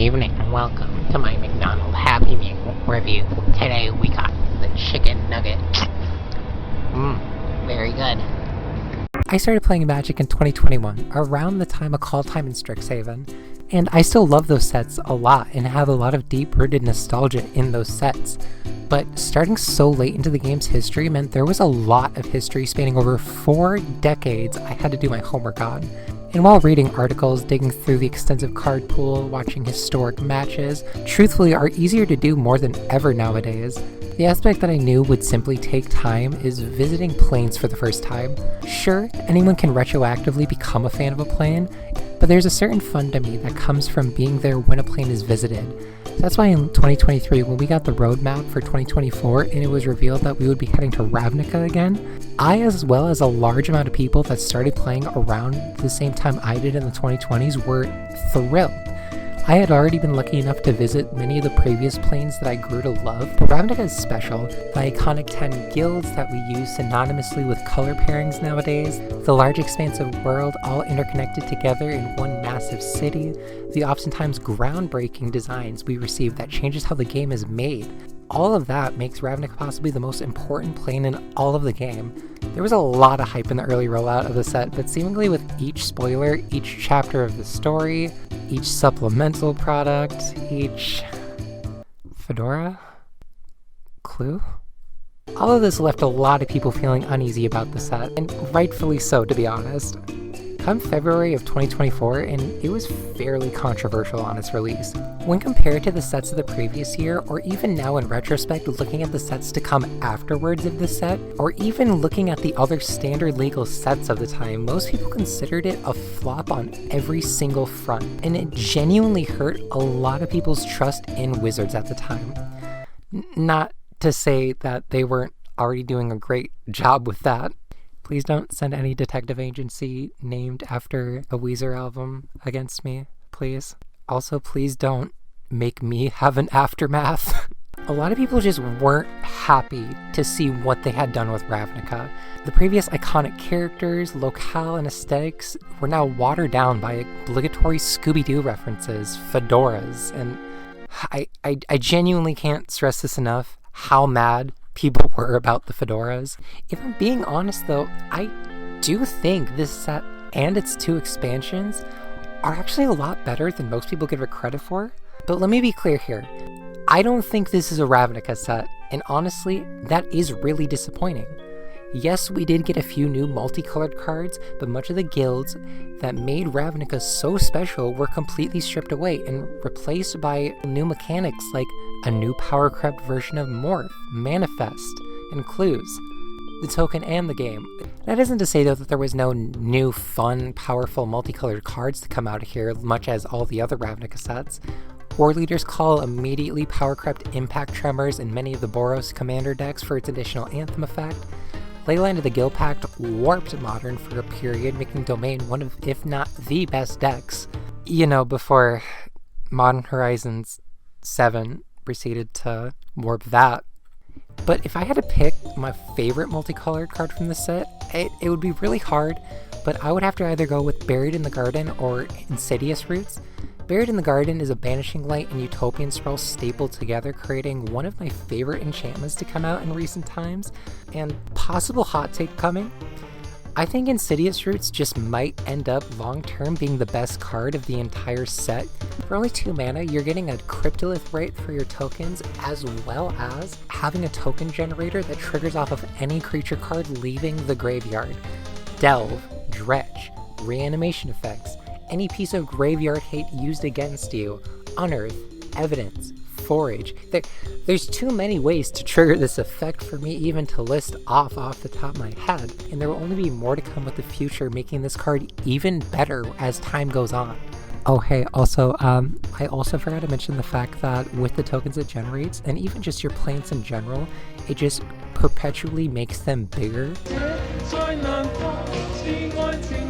evening and welcome to my McDonald's Happy Meal review. Today we got the chicken nugget. Very good. I started playing Magic in 2021, around the time of Call Time in Strixhaven, and I still love those sets a lot and have a lot of deep-rooted nostalgia in those sets. But starting so late into the game's history meant there was a lot of history spanning over 4 decades I had to do my homework on. And while reading articles, digging through the extensive card pool, watching historic matches, truthfully are easier to do more than ever nowadays. The aspect that I knew would simply take time is visiting planes for the first time. Sure, anyone can retroactively become a fan of a plane, but there's a certain fun to me that comes from being there when a plane is visited. That's why in 2023, when we got the roadmap for 2024 and it was revealed that we would be heading to Ravnica again, I, as well as a large amount of people that started playing around the same time I did in the 2020s, were thrilled. I had already been lucky enough to visit many of the previous planes that I grew to love, but Ravnica is special. The iconic 10 guilds that we use synonymously with color pairings nowadays, the large expansive world all interconnected together in one massive city, the oftentimes groundbreaking designs we receive that changes how the game is made. All of that makes Ravnica possibly the most important plane in all of the game. There was a lot of hype in the early rollout of the set, but seemingly with each spoiler, each chapter of the story, each supplemental product, each fedora clue, all of this left a lot of people feeling uneasy about the set, and rightfully so, to be honest. Come February of 2024, and it was fairly controversial on its release. When compared to the sets of the previous year, or even now in retrospect looking at the sets to come afterwards of this set, or even looking at the other standard legal sets of the time, most people considered it a flop on every single front, and it genuinely hurt a lot of people's trust in Wizards at the time. Not to say that they weren't already doing a great job with that. Please don't send any detective agency named after a Weezer album against me, please. Also, please don't make me have an aftermath. A lot of people just weren't happy to see what they had done with Ravnica. The previous iconic characters, locale, and aesthetics were now watered down by obligatory Scooby-Doo references, fedoras, and I genuinely can't stress this enough, how mad people were about the fedoras. If I'm being honest though, I do think this set and its 2 expansions are actually a lot better than most people give it credit for. But let me be clear here. I don't think this is a Ravnica set, and honestly, that is really disappointing. Yes, we did get a few new multicolored cards, but much of the guilds that made Ravnica so special were completely stripped away and replaced by new mechanics like a new power-crept version of Morph, Manifest, and Clues, the token and the game. That isn't to say though that there was no new, fun, powerful multicolored cards to come out of here, much as all the other Ravnica sets. War Leader's Call immediately power-crept Impact Tremors in many of the Boros commander decks for its additional Anthem effect. Leyline of the Guild Pact warped Modern for a period, making Domain one of, if not the best decks, before Modern Horizons 7 proceeded to warp that. But if I had to pick my favorite multicolored card from the set, it would be really hard, but I would have to either go with Buried in the Garden or Insidious Roots. Buried in the Garden is a Banishing Light and Utopian spell stapled together, creating one of my favorite enchantments to come out in recent times, and possible hot take coming. I think Insidious Roots just might end up long-term being the best card of the entire set. For only 2 mana, you're getting a Cryptolith Rite for your tokens, as well as having a token generator that triggers off of any creature card leaving the graveyard. Delve, Dredge, Reanimation effects, any piece of graveyard hate used against you, Unearth, Evidence, Forage. There's too many ways to trigger this effect for me even to list off the top of my head, and there will only be more to come with the future, making this card even better as time goes on. Oh hey, also, I also forgot to mention the fact that with the tokens it generates, and even just your plants in general, it just perpetually makes them bigger.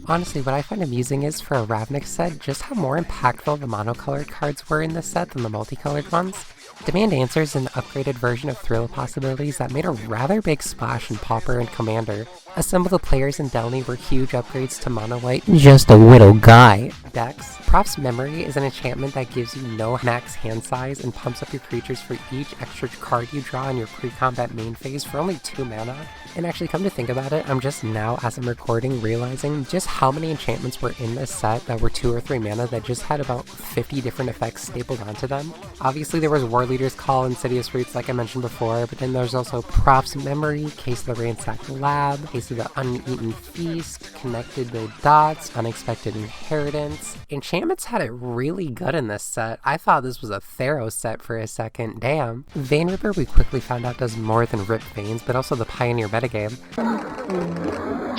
Honestly, what I find amusing is, for a Ravnik set, just how more impactful the monocolored cards were in this set than the multicolored ones. Demand Answers is an upgraded version of Thrill of Possibilities that made a rather big splash in Pauper and Commander. Assemble the Players and Delny were huge upgrades to Mono White, just a widow guy decks. Props Memory is an enchantment that gives you no max hand size and pumps up your creatures for each extra card you draw in your pre-combat main phase for only 2 mana. And actually, come to think about it, I'm just now, as I'm recording, realizing just how many enchantments were in this set that were 2 or 3 mana that just had about 50 different effects stapled onto them. Obviously, there was War Leader's Call, Insidious Roots, like I mentioned before, but then there's also Props Memory, Case of the Ransacked Lab, Case of the Uneaten Feast, Connected the Dots, Unexpected Inheritance. Enchantments had it really good in this set. I thought this was a Theros set for a second. Damn. Vein Ripper, we quickly found out, does more than rip veins, but also the Pioneer metagame.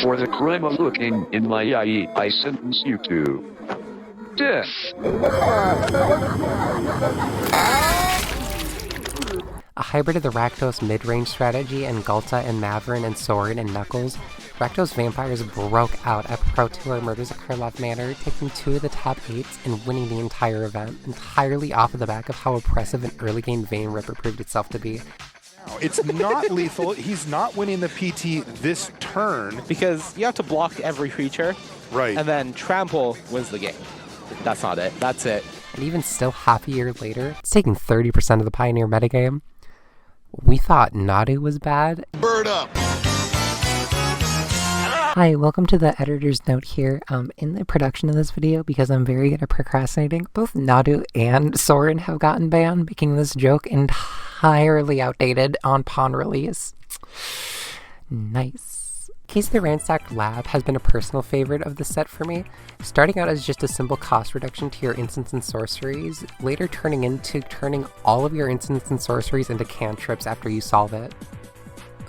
For the crime of looking in my eye, I sentence you to death. A hybrid of the Rakdos mid-range strategy and Ghalta and Maverin and Sorin and Knuckles, Rakdos Vampires broke out at Pro Tour Murders at Karlov Manor, taking 2 of the top 8s and winning the entire event, entirely off of the back of how oppressive an early game Vein Ripper proved itself to be. It's not lethal. He's not winning the PT this turn. Because you have to block every creature, Right. and then trample wins the game. That's not it. That's it. And even still, half a year later, it's taking 30% of the Pioneer metagame. We thought Nadu was bad. Bird up! Hi, welcome to the editor's note here. In the production of this video, because I'm very good at procrastinating, both Nadu and Sorin have gotten banned, making this joke entirely outdated on pawn release. Nice. Case of the Ransacked Lab has been a personal favorite of the set for me, starting out as just a simple cost reduction to your instants and sorceries, later turning into turning all of your instants and sorceries into cantrips after you solve it.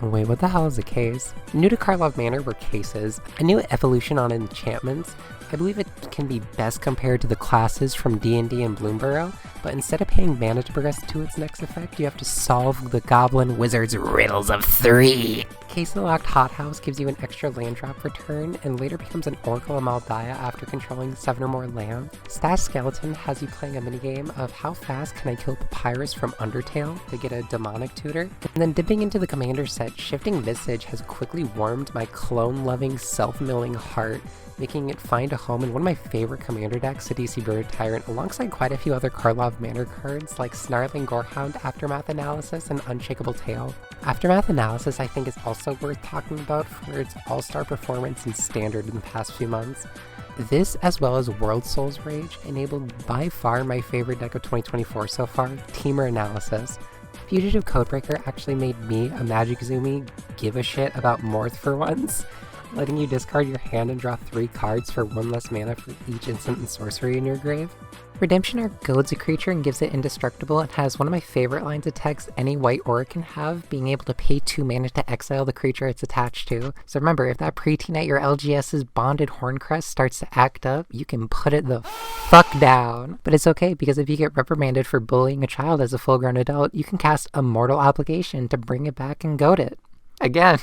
Wait, what the hell is a case? New to Karlov Manor were cases, a new evolution on enchantments. I believe it can be best compared to the classes from D&D and Bloomborough, but instead of paying mana to progress to its next effect, you have to solve the Goblin Wizard's riddles of 3. Case of the Locked Hothouse gives you an extra land drop for turn, and later becomes an Oracle of Maldaya after controlling 7 or more land. Stash Skeleton has you playing a minigame of how fast can I kill Papyrus from Undertale to get a demonic tutor. And then dipping into the Commander set, Shifting Visage has quickly warmed my clone-loving, self-milling heart, making it find a home in one of my favorite Commander decks, Sidisi Bird Tyrant, alongside quite a few other Karlov Manor cards like Snarling Gorehound, Aftermath Analysis, and Unshakable Tail. Aftermath Analysis I think is also worth talking about for its all-star performance in Standard in the past few months. This, as well as World Souls Rage, enabled by far my favorite deck of 2024 so far, Teamer Analysis. Fugitive Codebreaker actually made me, a Magic Zoomy, give a shit about Morth for once, letting you discard your hand and draw 3 cards for 1 less mana for each instant and sorcery in your grave. Redemption Arc goads a creature and gives it indestructible, and has one of my favorite lines of text any white aura can have, being able to pay 2 mana to exile the creature it's attached to. So remember, if that preteen at your LGS's Bonded Horncrest starts to act up, you can put it the fuck down. But it's okay, because if you get reprimanded for bullying a child as a full-grown adult, you can cast Immortal Obligation to bring it back and goad it. Again.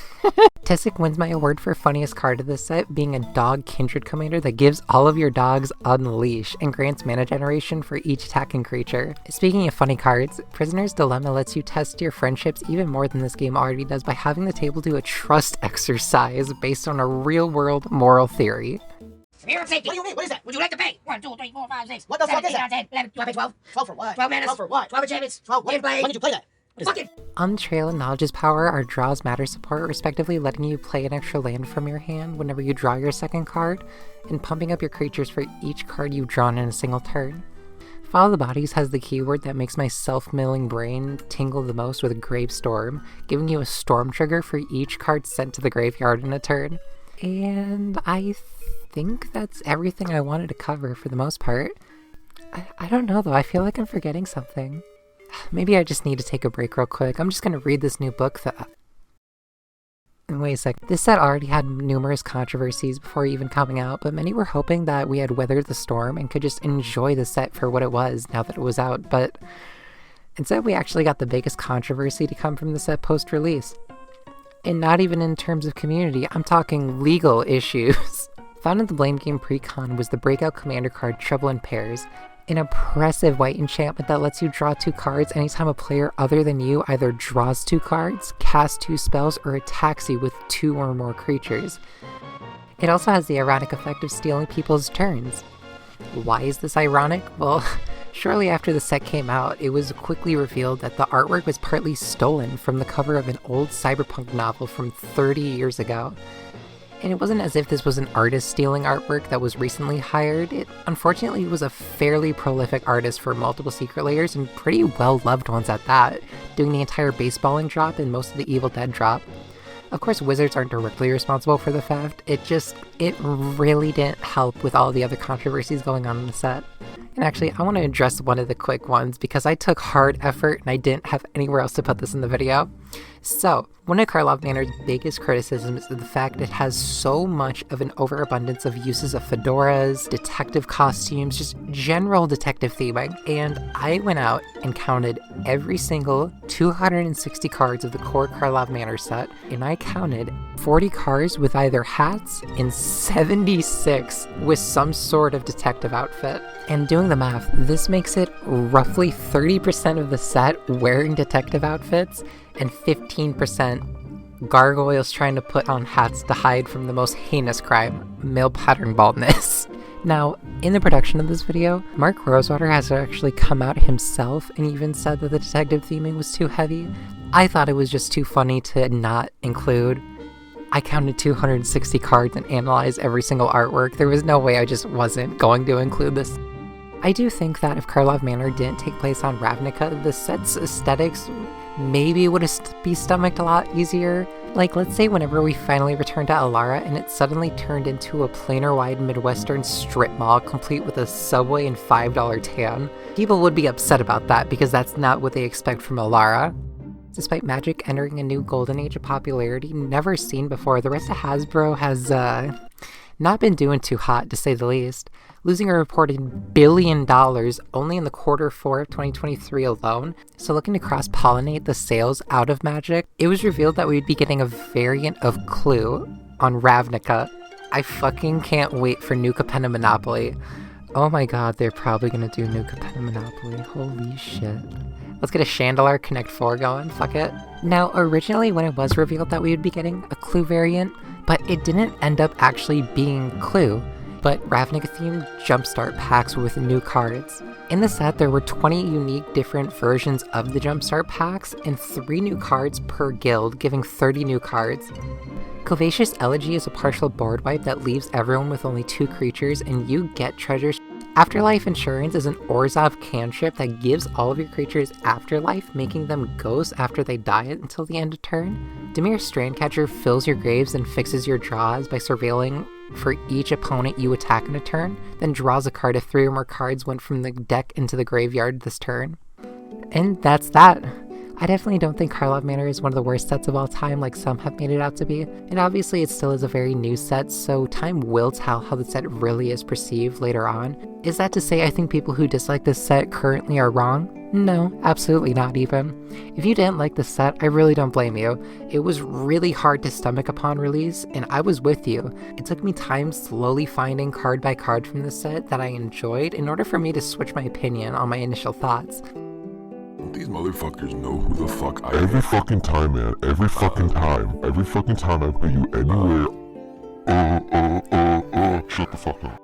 Tessic wins my award for funniest card of this set, being a dog kindred commander that gives all of your dogs Unleash and grants mana generation for each attacking creature. Speaking of funny cards, Prisoner's Dilemma lets you test your friendships even more than this game already does by having the table do a trust exercise based on a real-world moral theory. Spirit of safety. What do you mean? What is that? Would you like to pay? 1, 2, 3, 4, 5, 6. What the fuck is that? 10, 11. Do I pay 12? 12 for what? 12 mana. 12 for what? 12 enchantments. 12 what? When did you play that? On the Trail and Knowledge's Power are Draws Matter support, respectively letting you play an extra land from your hand whenever you draw your second card, and pumping up your creatures for each card you've drawn in a single turn. Follow the Bodies has the keyword that makes my self-milling brain tingle the most with Gravestorm, giving you a storm trigger for each card sent to the graveyard in a turn. And I think that's everything I wanted to cover for the most part. I don't know though, I feel like I'm forgetting something. Maybe I just need to take a break real quick. I'm just gonna read this new book that... Wait a sec. This set already had numerous controversies before even coming out, but many were hoping that we had weathered the storm and could just enjoy the set for what it was now that it was out, but instead we actually got the biggest controversy to come from the set post-release. And not even in terms of community, I'm talking legal issues. Found in the Blame Game Precon was the Breakout Commander card Trouble in Pairs, an oppressive white enchantment that lets you draw 2 cards anytime a player other than you either draws 2 cards, casts 2 spells, or attacks you with 2 or more creatures. It also has the ironic effect of stealing people's turns. Why is this ironic? Well, shortly after the set came out, it was quickly revealed that the artwork was partly stolen from the cover of an old cyberpunk novel from 30 years ago. And it wasn't as if this was an artist stealing artwork that was recently hired. It unfortunately was a fairly prolific artist for multiple Secret Layers and pretty well-loved ones at that, doing the entire baseballing drop and most of the Evil Dead drop. Of course, Wizards aren't directly responsible for the theft, it really didn't help with all the other controversies going on in the set. And actually, I want to address one of the quick ones because I took hard effort and I didn't have anywhere else to put this in the video. So, one of Karlov Manor's biggest criticisms is the fact it has so much of an overabundance of uses of fedoras, detective costumes, just general detective theming. And I went out and counted every single 260 cards of the core Karlov Manor set, and I counted 40 cards with either hats and 76 with some sort of detective outfit. And doing the math, this makes it roughly 30% of the set wearing detective outfits and 15% gargoyles trying to put on hats to hide from the most heinous crime, male pattern baldness. Now, in the production of this video, Mark Rosewater has actually come out himself and even said that the detective theming was too heavy. I thought it was just too funny to not include. I counted 260 cards and analyzed every single artwork. There was no way I just wasn't going to include this. I do think that if Karlov Manor didn't take place on Ravnica, the set's aesthetics maybe would be stomached a lot easier. Like, let's say whenever we finally returned to Alara and it suddenly turned into a planar-wide Midwestern strip mall complete with a subway and $5 tan. People would be upset about that because that's not what they expect from Alara. Despite Magic entering a new golden age of popularity never seen before, the rest of Hasbro has not been doing too hot, to say the least, losing a reported $1 billion only in the Q4 of 2023 alone. So looking to cross-pollinate the sales out of Magic, it was revealed that we'd be getting a variant of Clue on Ravnica. I fucking can't wait for New Capenna Monopoly. Oh my god, they're probably gonna do New Capenna Monopoly. Holy shit. Let's get a Chandelar Connect 4 going, fuck it. Now, originally when it was revealed that we would be getting a Clue variant, but it didn't end up actually being Clue, but Ravnica-themed Jumpstart packs with new cards. In the set, there were 20 unique different versions of the Jumpstart packs, and 3 new cards per guild, giving 30 new cards. Covacious Elegy is a partial board wipe that leaves everyone with only 2 creatures, and you get treasures. Afterlife Insurance is an Orzhov cantrip that gives all of your creatures afterlife, making them ghosts after they die until the end of turn. Dimir Strandcatcher fills your graves and fixes your draws by surveilling for each opponent you attack in a turn, then draws a card if 3 or more cards went from the deck into the graveyard this turn. And that's that. I definitely don't think Karlov Manor is one of the worst sets of all time like some have made it out to be, and obviously it still is a very new set, so time will tell how the set really is perceived later on. Is that to say I think people who dislike this set currently are wrong? No, absolutely not even. If you didn't like the set, I really don't blame you. It was really hard to stomach upon release, and I was with you. It took me time slowly finding card by card from the set that I enjoyed in order for me to switch my opinion on my initial thoughts. These motherfuckers know who the fuck I am. Every fucking time, man. Every fucking time I put you anywhere. Shut the fuck up.